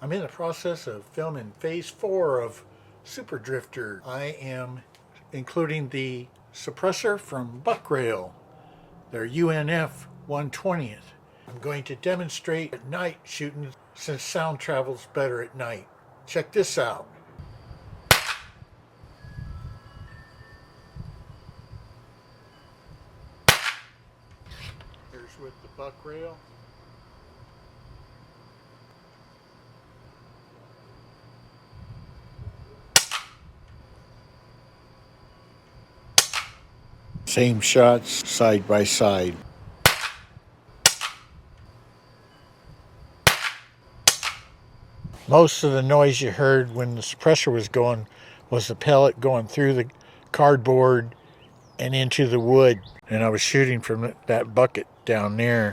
I'm in the process of filming phase 4 of Super Drifter. I am including the suppressor from Buckrail, their UNF 120th. I'm going to demonstrate at night shooting since sound travels better at night. Check this out. Here's with the Buckrail. Same shots side by side. Most of the noise you heard when the suppressor was going was the pellet going through the cardboard and into the wood. And I was shooting from that bucket down there.